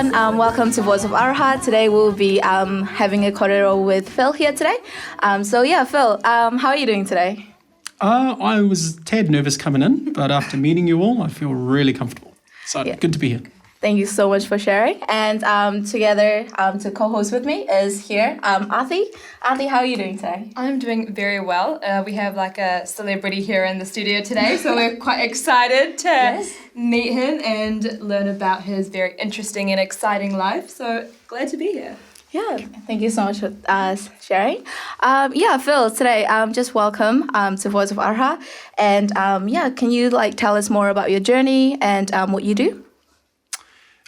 everyone. Welcome to Voice of Aotearoa. Today we'll be having a korero with Phil here today. Phil, how are you doing today? I was a tad nervous coming in, but after meeting you all, I feel really comfortable. So Good to be here. Thank you so much for sharing. And together to co-host with me is here Aote. Aote, how are you doing today? I'm doing very well. We have like a celebrity here in the studio today, so we're quite excited to meet him and learn about his very interesting and exciting life. So glad to be here. Yeah, thank you so much for sharing. Phil, today just welcome to Voice of Aotearoa. And can you tell us more about your journey and what you do?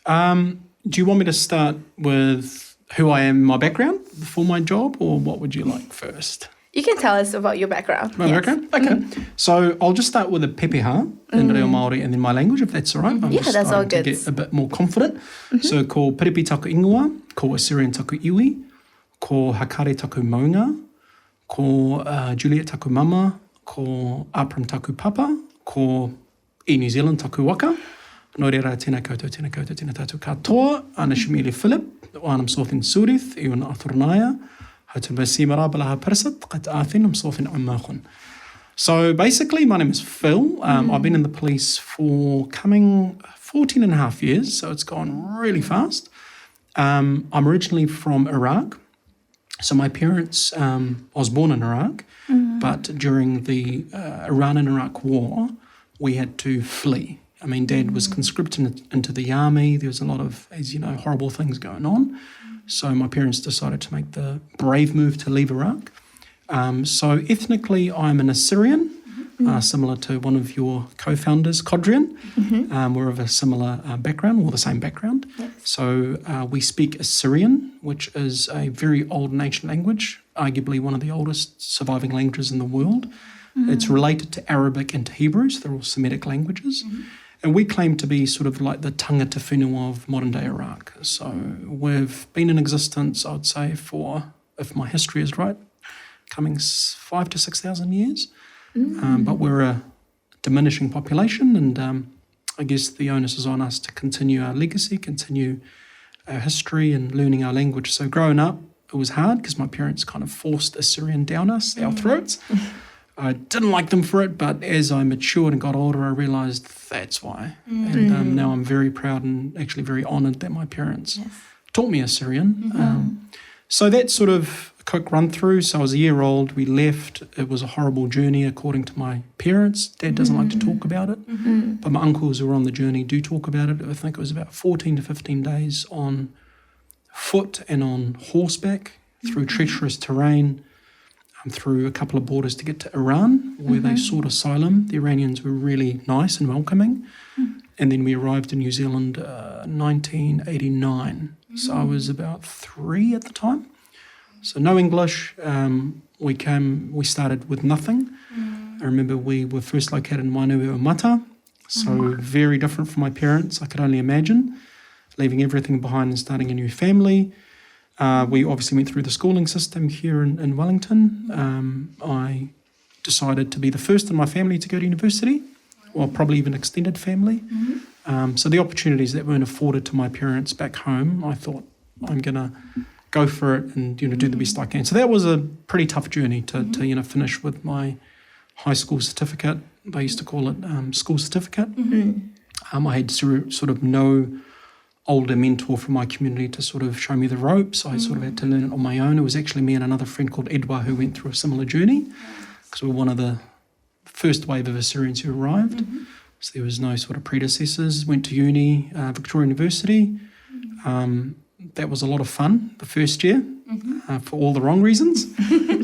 Do you want me to start with who I am, my background for my job, or what would you like first? You can tell us about your background. My background? Okay. Mm-hmm. So I'll just start with the pepeha in reo Māori and then my language, if that's all right. I'm just that's all good. To get a bit more confident. So ko Piripi taku ingoa, ko Assyrian taku iwi, ko Hakare taku maunga, ko Juliet taku mama, ko Abram taku papa, ko New Zealand taku waka. Nō reira, tēnā koutou, tēnā tātou katoa, ana Shimili Philip, o anam sothin Surith, i wana Athornaya, hautu Basimara Balaha Persat, qat Athin, sothin Ammachon. So basically, my name is Phil. I've been in the police for coming 14 and a half years, so it's gone really fast. I'm originally from Iraq. So my parents, I was born in Iraq, but during the Iran and Iraq war, we had to flee. I mean, Dad was conscripted into the army. There was a lot of, as you know, horrible things going on. So my parents decided to make the brave move to leave Iraq. So ethnically, I'm an Assyrian, similar to one of your co-founders, Kodrian. We're of a similar background, or the same background. Yes. So we speak Assyrian, which is a very old and ancient language, arguably one of the oldest surviving languages in the world. It's related to Arabic and to Hebrew, so they're all Semitic languages. And we claim to be sort of like the tangata whenua of modern-day Iraq. So we've been in existence, I would say, for, if my history is right, coming 5,000 to 6,000 years. But we're a diminishing population, and I guess the onus is on us to continue our legacy, continue our history and learning our language. So growing up, it was hard because my parents kind of forced Assyrian down our throats. I didn't like them for it, but as I matured and got older, I realised that's why. And now I'm very proud and actually very honoured that my parents taught me Assyrian. So that's sort of a quick run through. So I was a year old, we left. It was a horrible journey according to my parents. Dad doesn't like to talk about it, but my uncles who were on the journey do talk about it. I think it was about 14 to 15 days on foot and on horseback through treacherous terrain, through a couple of borders to get to Iran, where they sought asylum. The Iranians were really nice and welcoming. And then we arrived in New Zealand 1989. So I was about 3 at the time. So no English. We started with nothing. I remember we were first located in Wainui Mata, so very different from my parents, I could only imagine, leaving everything behind and starting a new family. We obviously went through the schooling system here in Wellington. I decided to be the first in my family to go to university, or probably even extended family. So the opportunities that weren't afforded to my parents back home, I thought I'm going to go for it and do the best I can. So that was a pretty tough journey to finish with my high school certificate. They used to call it school certificate. I had sort of no older mentor from my community to sort of show me the ropes. I sort of had to learn it on my own. It was actually me and another friend called Edwa who went through a similar journey, because we were one of the first wave of Assyrians who arrived. So there was no sort of predecessors. Went to uni, Victoria University. That was a lot of fun the first year for all the wrong reasons.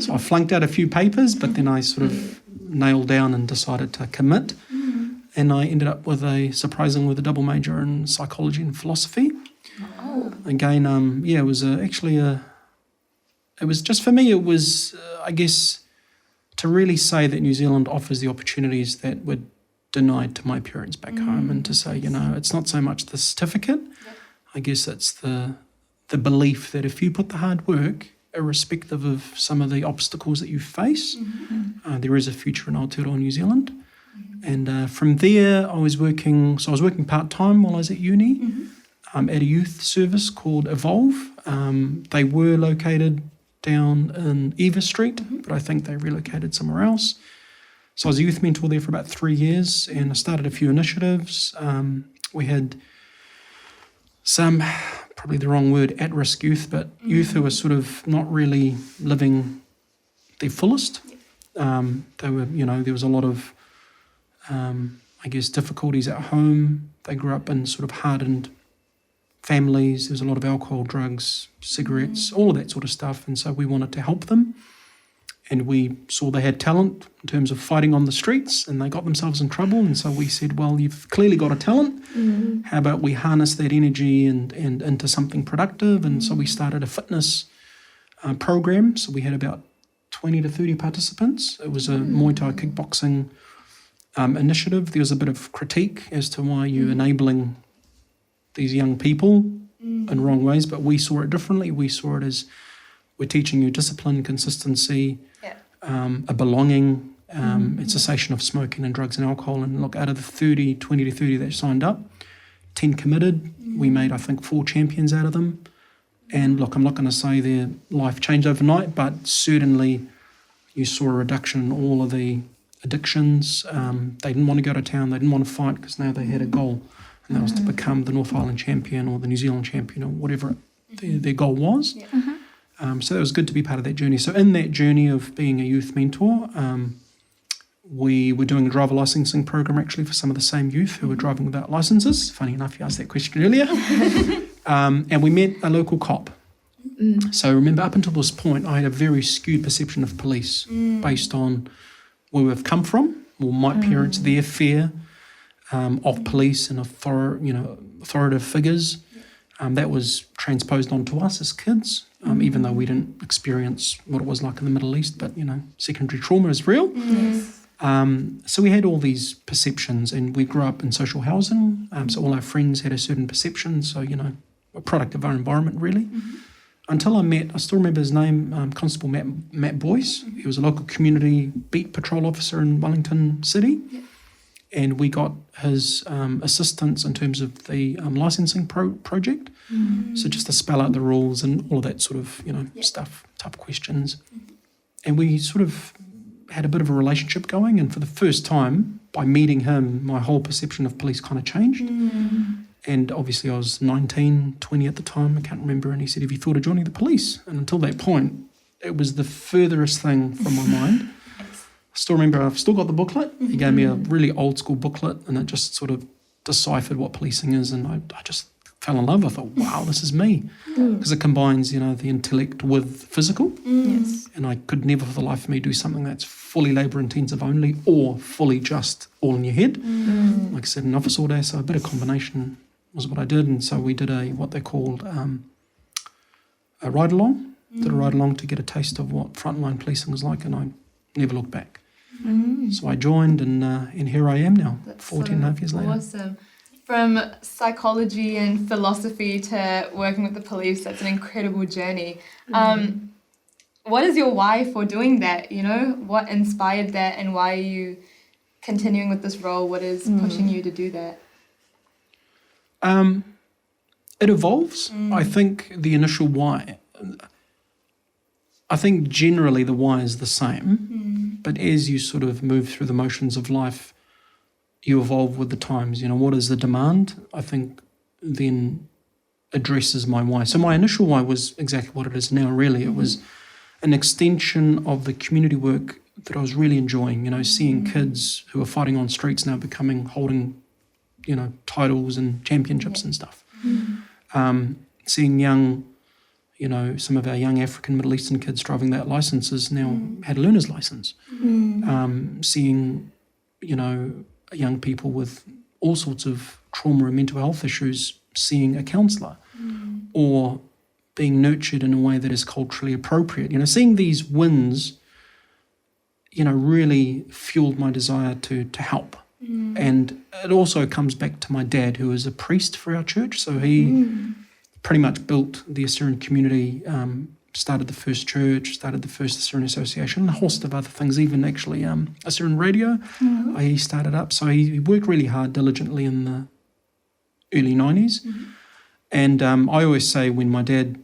So I flunked out a few papers, but then I sort of nailed down and decided to commit. And I ended up with a double major in psychology and philosophy. Again, it was it was just, for me, it was, I guess, to really say that New Zealand offers the opportunities that were denied to my parents back home, and to say, it's not so much the certificate. I guess it's the belief that if you put the hard work, irrespective of some of the obstacles that you face, there is a future in Aotearoa New Zealand. And from there, I was working part-time while I was at uni. at a youth service called Evolve. They were located down in Eva Street, but I think they relocated somewhere else. So I was a youth mentor there for about 3 years, and I started a few initiatives. We had some, probably the wrong word, at-risk youth, but youth who were sort of not really living their fullest. They were, there was a lot of, difficulties at home. They grew up in sort of hardened families. There was a lot of alcohol, drugs, cigarettes, all of that sort of stuff. And so we wanted to help them. And we saw they had talent in terms of fighting on the streets, and they got themselves in trouble. And so we said, well, you've clearly got a talent. How about we harness that energy and into something productive? And so we started a fitness program. So we had about 20 to 30 participants. It was a Muay Thai kickboxing initiative. There was a bit of critique as to why you're enabling these young people in wrong ways, but we saw it differently. We saw it as we're teaching you discipline, consistency, a belonging, a cessation of smoking and drugs and alcohol. And look, out of the 20 to 30 that signed up, 10 committed. We made, I think, 4 champions out of them. And look, I'm not going to say their life changed overnight, but certainly you saw a reduction in all of the addictions. They didn't want to go to town. They didn't want to fight because now they had a goal, and that was to become the North Island champion or the New Zealand champion or whatever their goal was. So it was good to be part of that journey. So in that journey of being a youth mentor, we were doing a driver licensing program actually for some of the same youth who were driving without licenses. Funny enough, you asked that question earlier. And we met a local cop. So remember, up until this point, I had a very skewed perception of police based on where we've come from, or my parents, their fear of police and authoritative figures. That was transposed onto us as kids, even though we didn't experience what it was like in the Middle East, but, secondary trauma is real. So we had all these perceptions, and we grew up in social housing, so all our friends had a certain perception, so, a product of our environment, really. Until I still remember his name, Constable Matt Boyce. He was a local community beat patrol officer in Wellington City. And we got his assistance in terms of the licensing project. So just to spell out the rules and all of that sort of, stuff, tough questions. And we sort of had a bit of a relationship going. And for the first time, by meeting him, my whole perception of police kind of changed. And obviously I was 19, 20 at the time, I can't remember. And he said, have you thought of joining the police? And until that point, it was the furthest thing from my mind. I still remember, I've still got the booklet. He gave me a really old school booklet, and it just sort of deciphered what policing is. And I just fell in love. I thought, wow, this is me. Because it combines, the intellect with physical. And I could never for the life of me do something that's fully labour intensive only, or fully just all in your head. Like I said, in office all day, so a bit of combination was what I did. And so we did what they called a ride-along. Did a ride-along to get a taste of what frontline policing was like, and I never looked back. So I joined, and here I am now, 14 and a half years later. Awesome. From psychology and philosophy to working with the police, that's an incredible journey. What is your why for doing that? What inspired that, and why are you continuing with this role? What is pushing you to do that? It evolves. I think the initial why, I think generally the why is the same, but as you sort of move through the motions of life, you evolve with the times. What is the demand? I think then addresses my why. So my initial why was exactly what it is now, really. It was an extension of the community work that I was really enjoying, seeing kids who are fighting on streets now holding titles and championships and stuff. Seeing young, some of our young African Middle Eastern kids driving that licenses now had a learner's license. Seeing, young people with all sorts of trauma and mental health issues seeing a counsellor, or being nurtured in a way that is culturally appropriate. Seeing these wins, really fueled my desire to help. And it also comes back to my dad, who is a priest for our church. So he pretty much built the Assyrian community, started the first church, started the first Assyrian Association, and a host of other things, even actually Assyrian Radio he started up. So he worked really hard, diligently in the early 90s. And I always say when my dad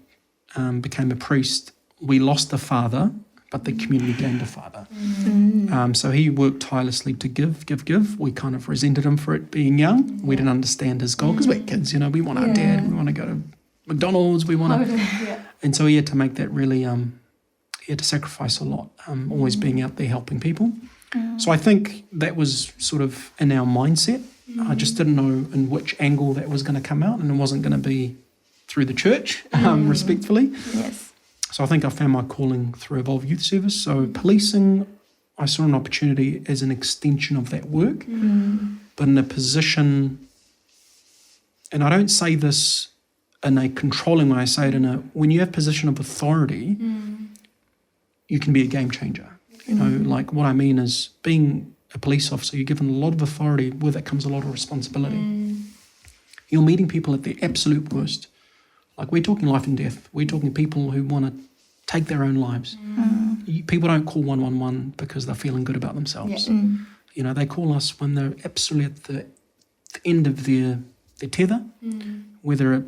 became a priest, we lost the father, but the community gained a father. So he worked tirelessly to give. We kind of resented him for it being young. We didn't understand his goal because we're kids, you know, we want our dad, we want to go to McDonald's, we want to... And so he had to make that really, he had to sacrifice a lot, always being out there helping people. So I think that was sort of in our mindset. I just didn't know in which angle that was going to come out, and it wasn't going to be through the church, respectfully. Yes. So I think I found my calling through Evolve Youth Service. So policing, I saw an opportunity as an extension of that work, but in a position, and I don't say this in a controlling way, I say it in a, when you have position of authority, you can be a game changer. You know, like what I mean is being a police officer, you're given a lot of authority, with it comes a lot of responsibility. You're meeting people at their absolute worst. Like we're talking life and death. We're talking people who want to take their own lives. People don't call 111 because they're feeling good about themselves. You know, they call us when they're absolutely at the end of their tether, whether it,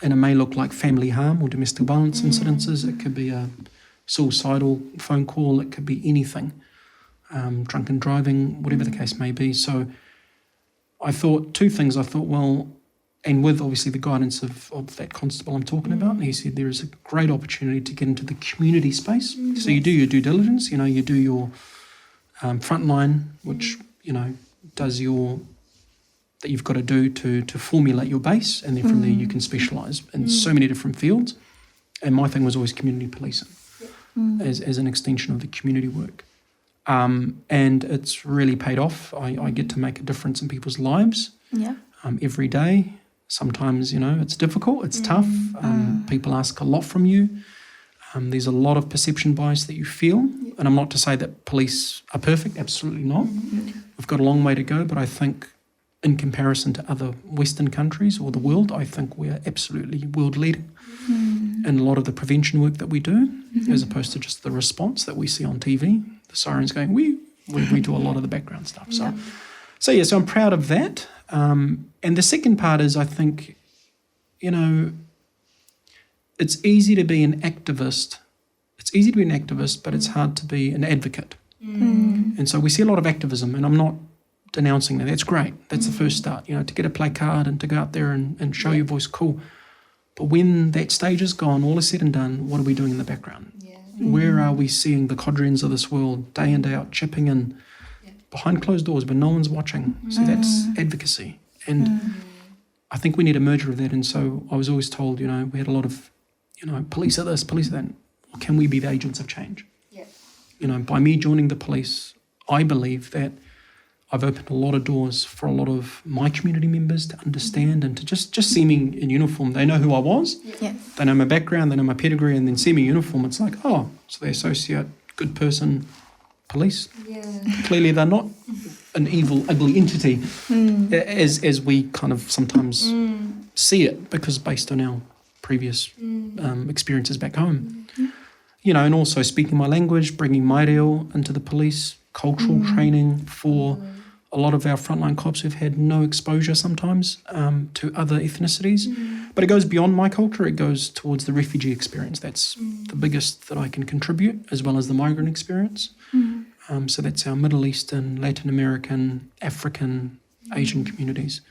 and it may look like family harm or domestic violence incidences. It could be a suicidal phone call. It could be anything. Drunken driving, whatever the case may be. So I thought two things. I thought, well, and with obviously the guidance of that constable I'm talking about, he said there is a great opportunity to get into the community space. So you do your due diligence, you know, you do your frontline, which, you know, does your, that you've got to do to formulate your base, and then from there you can specialise in so many different fields. And my thing was always community policing as an extension of the community work. And it's really paid off. I get to make a difference in people's lives every day. Sometimes, you know, it's difficult, it's tough. People ask a lot from you. There's a lot of perception bias that you feel. And I'm not to say that police are perfect, absolutely not. We've got a long way to go, but I think in comparison to other Western countries or the world, I think we're absolutely world leading in a lot of the prevention work that we do, as opposed to just the response that we see on TV. The sirens going, we do a lot of the background stuff. So I'm proud of that. And the second part is, I think, you know, it's easy to be an activist. It's easy to be an activist, but it's hard to be an advocate. And so we see a lot of activism, and I'm not denouncing that. That's great. That's the first start, you know, to get a placard and to go out there and show your voice, cool. But when that stage is gone, all is said and done, what are we doing in the background? Where are we seeing the Codrians of this world day in, day out, chipping in behind closed doors, but no one's watching? So that's advocacy. And I think we need a merger of that. And so I was always told, you know, we had a lot of, you know, police are this, police are that. Can we be the agents of change? You know, by me joining the police, I believe that I've opened a lot of doors for a lot of my community members to understand and to just see me in uniform. They know who I was. They know my background, they know my pedigree, and then see me in uniform. It's like, oh, so they associate good person, police. Clearly they're not an evil, ugly entity as we kind of sometimes see it, because based on our previous experiences back home. You know, and also speaking my language, bringing my reo into the police, cultural training for a lot of our frontline cops who've had no exposure sometimes to other ethnicities. But it goes beyond my culture. It goes towards the refugee experience. That's the biggest that I can contribute, as well as the migrant experience. So that's our Middle Eastern, Latin American, African, Asian communities.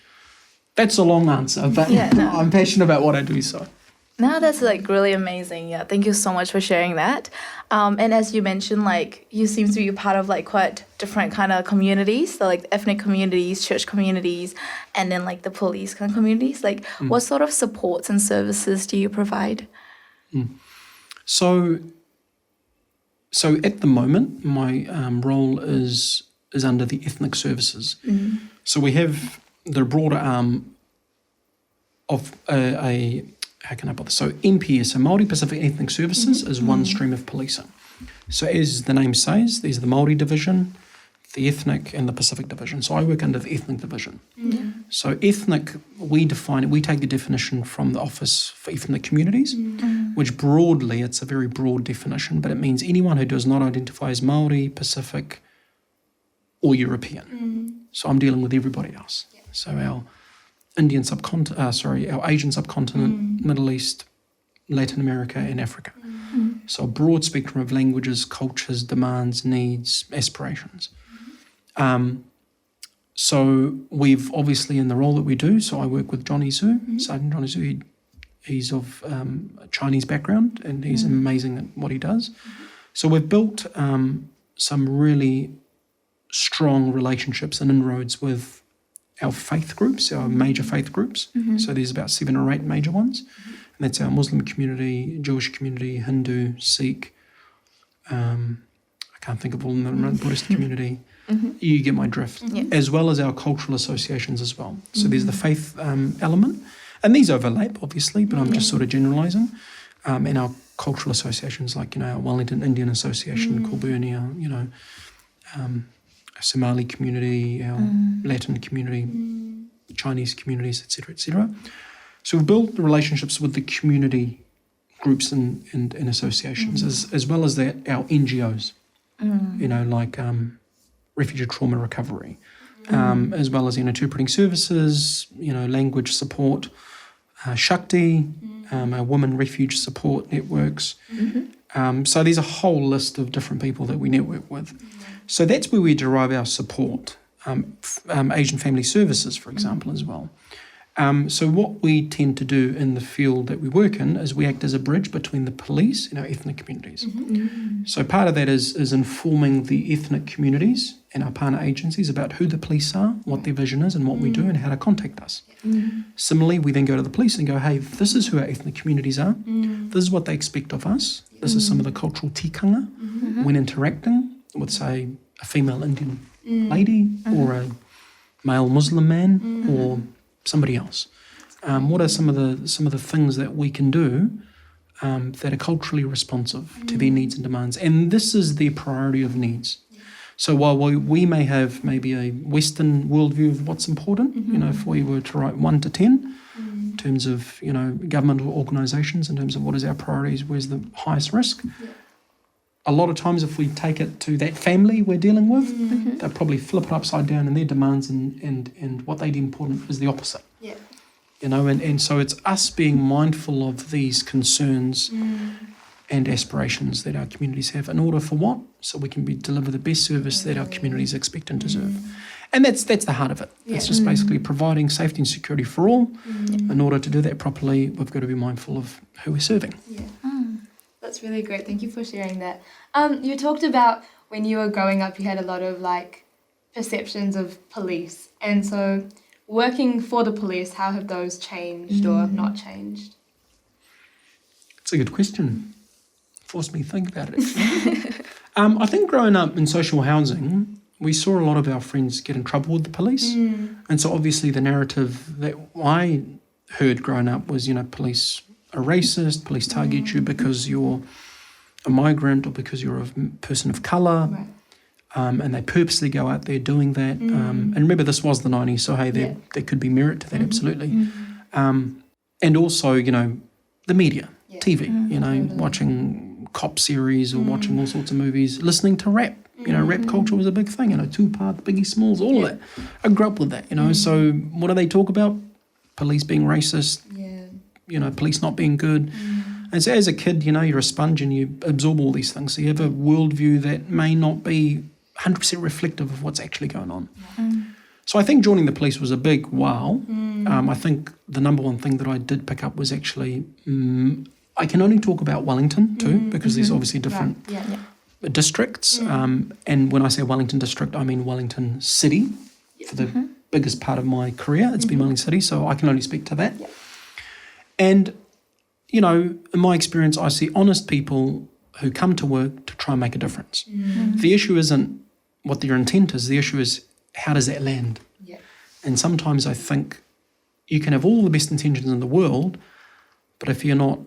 That's a long answer, but I'm passionate about what I do, so... No, that's like really amazing. Yeah, thank you so much for sharing that. And as you mentioned, like you seem to be part of like quite different kind of communities, so like ethnic communities, church communities, and then like the police kind of communities. Like, what sort of supports and services do you provide? So at the moment, my role is under the ethnic services. So we have the broader arm of how can I put this? So MPS, so Māori Pacific Ethnic Services, is one stream of policing. So as the name says, there's the Māori division, the ethnic, and the Pacific division. So I work under the ethnic division. So ethnic, we define it, we take the definition from the Office for Ethnic Communities, which broadly, it's a very broad definition, but it means anyone who does not identify as Māori, Pacific, or European. So I'm dealing with everybody else. So our Asian subcontinent, Middle East, Latin America, and Africa. So a broad spectrum of languages, cultures, demands, needs, aspirations. So we've obviously, in the role that we do, so I work with Johnny Zhu, Sergeant Johnny Zhu. He's of a Chinese background, and he's amazing at what he does. So we've built some really strong relationships and inroads with our faith groups, our major faith groups. So there's about 7 or 8 major ones. And that's our Muslim community, Jewish community, Hindu, Sikh. I can't think of all of them, Buddhist community. You get my drift. As well as our cultural associations as well. So there's the faith element. And these overlap, obviously, but I'm just sort of generalising. And our cultural associations like, our Wellington Indian Association, Colburnia, our Somali community, our Latin community, Chinese communities, etc., etc. So we've built relationships with the community groups and associations, as well as that, our NGOs, like refugee trauma recovery, as well as interpreting services, language support, Shakti, our women refuge support networks. So there's a whole list of different people that we network with. So that's where we derive our support. Asian Family Services, for example, as well. So what we tend to do in the field that we work in is we act as a bridge between the police and our ethnic communities. So part of that is informing the ethnic communities and our partner agencies about who the police are, what their vision is and what we do and how to contact us. Similarly, we then go to the police and go, hey, this is who our ethnic communities are. This is what they expect of us. This is some of the cultural tikanga when interacting with, say, a female Indian lady or a male Muslim man or somebody else. What are some of the things that we can do that are culturally responsive to their needs and demands? And this is their priority of needs. So while we may have maybe a Western worldview of what's important, if we were to write 1 to 10 in terms of, governmental organisations, in terms of what is our priorities, where's the highest risk, a lot of times if we take it to that family we're dealing with, they'll probably flip it upside down and their demands and what they deem important is the opposite. And so it's us being mindful of these concerns and aspirations that our communities have in order for what? So we can deliver the best service that our communities expect and deserve. And that's the heart of it. It's just basically providing safety and security for all. In order to do that properly, we've got to be mindful of who we're serving. That's really great. Thank you for sharing that. You talked about when you were growing up, you had a lot of perceptions of police. And so working for the police, how have those changed or not changed? It's a good question. Forced me to think about it, actually. I think growing up in social housing, we saw a lot of our friends get in trouble with the police. And so obviously the narrative that I heard growing up was, police are racist, police target you because you're a migrant or because you're a person of colour. And they purposely go out there doing that. And remember, this was the 90s, so hey, there could be merit to that, absolutely. And also, the media, TV, watching cop series or watching all sorts of movies, listening to rap. Rap culture was a big thing, Tupac, Biggie Smalls, all of that. I grew up with that, So what do they talk about? Police being racist, police not being good. And so as a kid, you're a sponge and you absorb all these things. So you have a worldview that may not be 100% reflective of what's actually going on. So I think joining the police was a big wow. I think the number one thing that I did pick up was actually, I can only talk about Wellington too, because there's obviously different districts. And when I say Wellington district, I mean Wellington City. For the biggest part of my career, it's been Wellington City, so I can only speak to that. And, in my experience, I see honest people who come to work to try and make a difference. The issue isn't what their intent is, the issue is how does that land? And sometimes I think you can have all the best intentions in the world, but if you're not,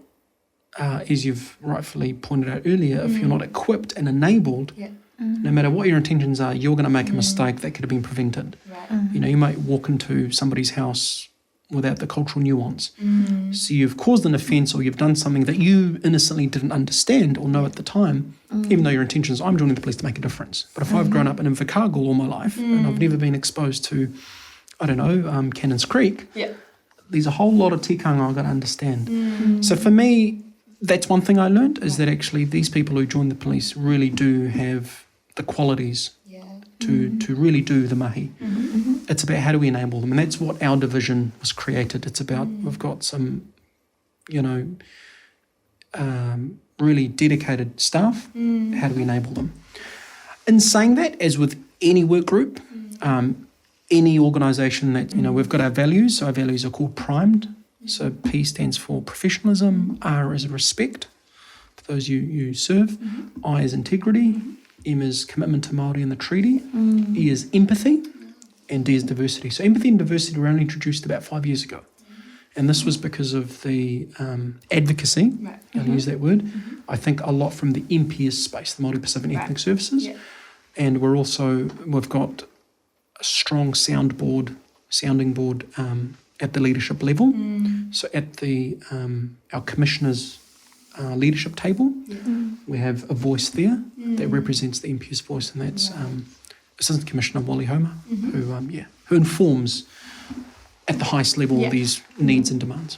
as you've rightfully pointed out earlier, if you're not equipped and enabled, no matter what your intentions are, you're going to make a mistake that could have been prevented. You might walk into somebody's house without the cultural nuance. So you've caused an offence or you've done something that you innocently didn't understand or know at the time, even though your intention is, I'm joining the police to make a difference. But if I've grown up in Invercargill all my life and I've never been exposed to Cannons Creek, Yeah. there's a whole lot of tikanga I've got to understand. So for me, that's one thing I learned, is that actually these people who join the police really do have the qualities to really do the mahi. It's about how do we enable them, and that's what our division was created. It's about, we've got some, really dedicated staff. How do we enable them? In saying that, as with any work group, any organisation that, we've got our values. So our values are called primed. So P stands for professionalism, R is respect for those you serve, I is integrity, M is commitment to Māori and the treaty, E is empathy, and D is diversity. So empathy and diversity were only introduced about 5 years ago. And this was because of the advocacy, I'll use that word, I think a lot from the MPS space, the Māori Pacific Ethnic Services. Yeah. And we've got a strong sounding board at the leadership level. So at the our commissioners' leadership table, we have a voice there that represents the MPS voice, and that's Assistant Commissioner Wally Homer, who informs at the highest level of these needs and demands.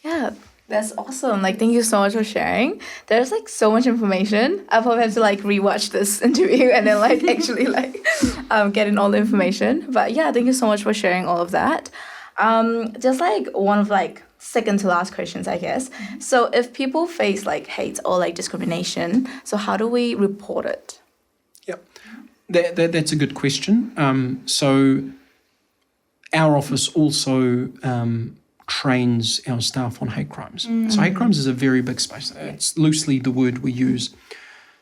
Yeah, that's awesome. Thank you so much for sharing. There's so much information. I probably have to rewatch this interview and then actually get in all the information. But yeah, thank you so much for sharing all of that. Just one of second to last questions, I guess. So if people face hate or discrimination, so how do we report it? Yep, that's a good question. So our office also trains our staff on hate crimes. So hate crimes is a very big space. It's loosely the word we use.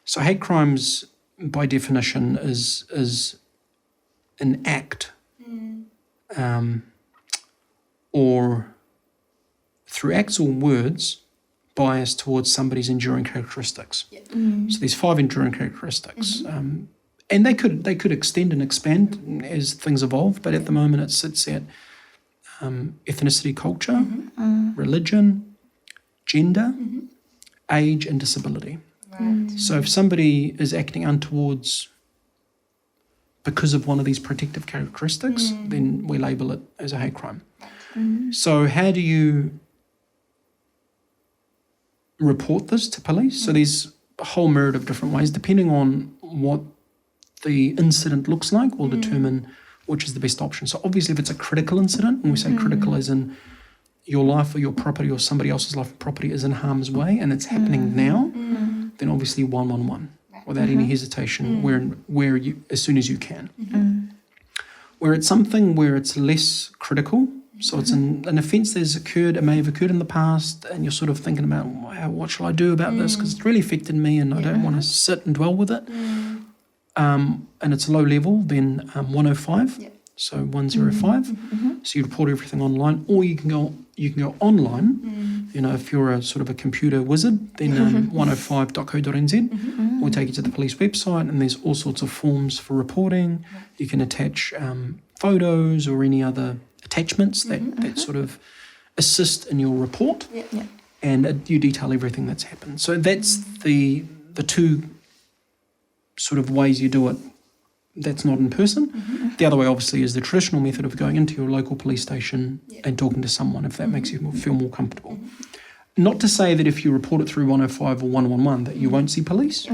So hate crimes, by definition, is an act or through acts or words biased towards somebody's enduring characteristics. So there's 5 enduring characteristics. And they could extend and expand as things evolve, but at the moment it sits at ethnicity, culture, religion, gender, age, and disability. So if somebody is acting untowards because of one of these protective characteristics, then we label it as a hate crime. So how do you report this to police? So there's a whole myriad of different ways, depending on what the incident looks like will determine which is the best option. So obviously if it's a critical incident, and we say critical as in your life or your property or somebody else's life or property is in harm's way and it's happening now, then obviously 111 without any hesitation, where you as soon as you can. Where it's something where it's less critical, so it's an offence that has occurred, it may have occurred in the past, and you're sort of thinking about, what shall I do about this? Because it's really affected me and I don't want to sit and dwell with it. And it's low level, then 105, so 105. So you report everything online, or you can go online. If you're a sort of a computer wizard, then 105.co.nz will take you to the police website, and there's all sorts of forms for reporting. You can attach photos or any other attachments that sort of assist in your report, and you detail everything that's happened. So that's the two sort of ways you do it that's not in person. The other way obviously is the traditional method of going into your local police station and talking to someone, if that makes you feel more comfortable. Not to say that if you report it through 105 or 111 that you won't see police.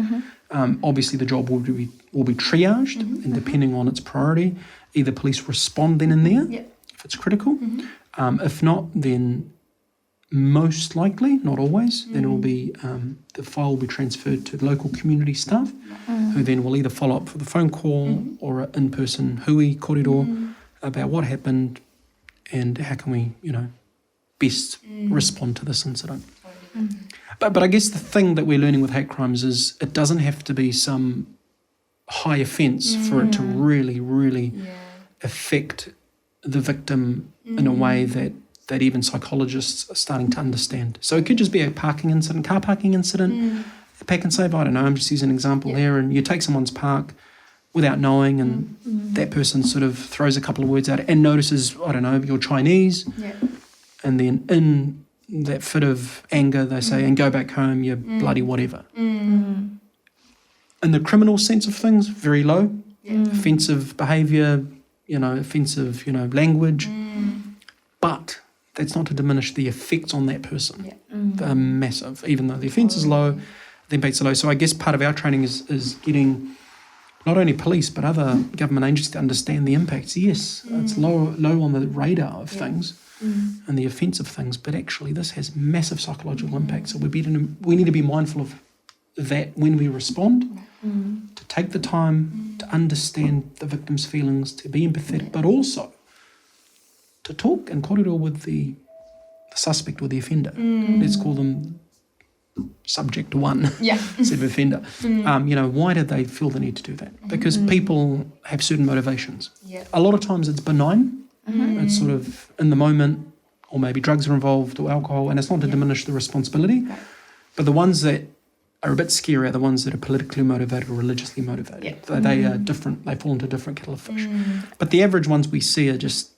Obviously the job will be triaged, and depending on its priority, either police respond then and there if it's critical. If not, then most likely, not always, then it will be the file will be transferred to the local community staff, who then will either follow up for the phone call or an in-person hui kōrero about what happened and how can we, best respond to this incident. But I guess the thing that we're learning with hate crimes is it doesn't have to be some high offence for it to really, really affect the victim in a way that even psychologists are starting to understand. So it could just be a car parking incident, a pack and save, I don't know, I'm just using an example here, and you take someone's park without knowing, and that person sort of throws a couple of words out and notices, I don't know, you're Chinese, and then in that fit of anger they say, and go back home, you bloody whatever. In the criminal sense of things, very low. Offensive behaviour, offensive, language. But that's not to diminish the effects on that person. Yeah. They're massive. Even though the offence is low, the impacts are low. So I guess part of our training is getting not only police but other government agencies to understand the impacts. Yes, it's low on the radar of things and the offence of things, but actually this has massive psychological impacts. So we need to be mindful of that when we respond, to take the time to understand the victim's feelings, to be empathetic, but also to talk and kōrero with the suspect or the offender. Let's call them subject one instead of offender. Why do they feel the need to do that? Because people have certain motivations. A lot of times it's benign. It's sort of in the moment, or maybe drugs are involved or alcohol, and it's not to diminish the responsibility. But the ones that are a bit scary are the ones that are politically motivated or religiously motivated. They are different. They fall into different kettle of fish. But the average ones we see are just,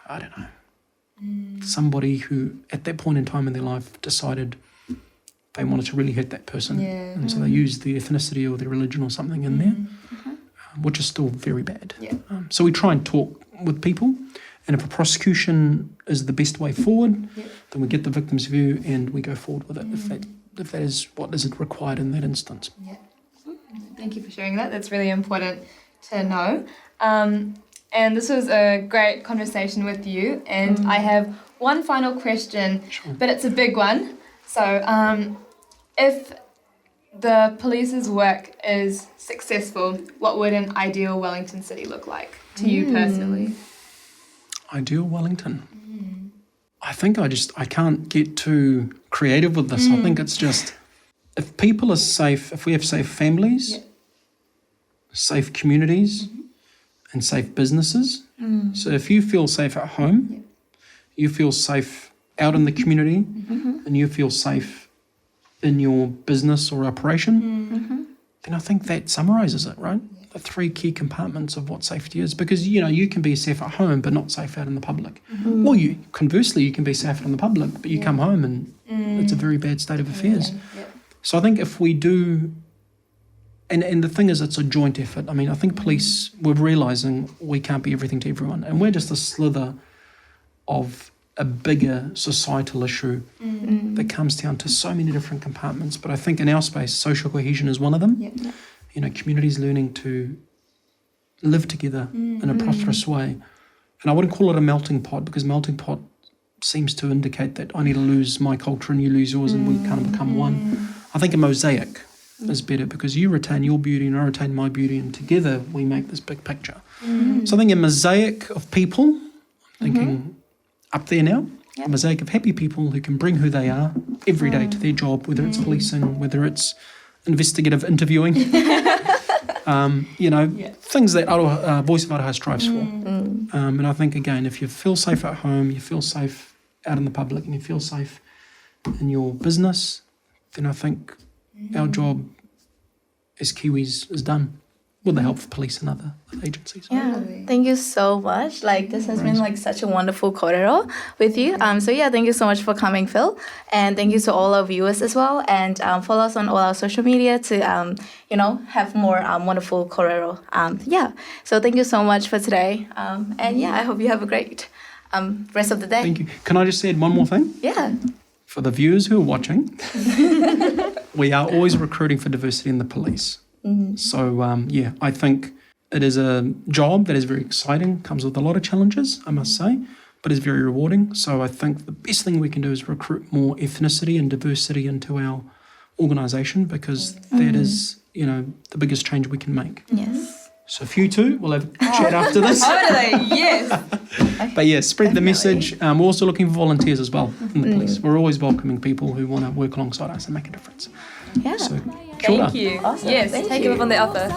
I don't know, somebody who at that point in time in their life decided they wanted to really hurt that person. And so they used the ethnicity or their religion or something in there, which is still very bad. So we try and talk with people, and if a prosecution is the best way forward, then we get the victim's view and we go forward with it, if that is what is required in that instance. Thank you for sharing that. That's really important to know. And this was a great conversation with you. And I have one final question, but it's a big one. So if the police's work is successful, what would an ideal Wellington city look like to you personally? Ideal Wellington. I think I can't get too creative with this. I think it's just, if people are safe, if we have safe families, safe communities, and safe businesses. So if you feel safe at home, you feel safe out in the community, and you feel safe in your business or operation, then I think that summarises it, right? The three key compartments of what safety is. Because, you can be safe at home but not safe out in the public. Or conversely, you can be safe out in the public, but you come home and it's a very bad state of affairs. So I think if we do... And the thing is, it's a joint effort. I mean, I think police, we're realising we can't be everything to everyone. And we're just a slither of a bigger societal issue that comes down to so many different compartments. But I think in our space, social cohesion is one of them. Communities learning to live together in a prosperous way. And I wouldn't call it a melting pot, because melting pot seems to indicate that I need to lose my culture and you lose yours and we kind of become one. I think a mosaic is better, because you retain your beauty and I retain my beauty, and together we make this big picture. So I think a mosaic of people, thinking up there now, a mosaic of happy people who can bring who they are every day to their job, whether it's policing, whether it's investigative interviewing, things that Voice of Aotearoa strives for. And I think, again, if you feel safe at home, you feel safe out in the public, and you feel safe in your business, then I think our job as Kiwis is done, with the help of police and other agencies. Thank you so much. This has been such a wonderful kōrero with you. Thank you so much for coming, Phil. And thank you to all our viewers as well. And follow us on all our social media to, have more wonderful kōrero. So thank you so much for today. I hope you have a great rest of the day. Thank you. Can I just add one more thing? For the viewers who are watching, we are always recruiting for diversity in the police. So, I think it is a job that is very exciting, comes with a lot of challenges, I must say, but is very rewarding. So I think the best thing we can do is recruit more ethnicity and diversity into our organisation, because that is, the biggest change we can make. So if you two, we'll have a chat after this. But spread the message. We're also looking for volunteers as well in the police. We're always welcoming people who want to work alongside us and make a difference. So, kia ora. Thank you. Awesome. Yes, Thank take you. it up on the offer.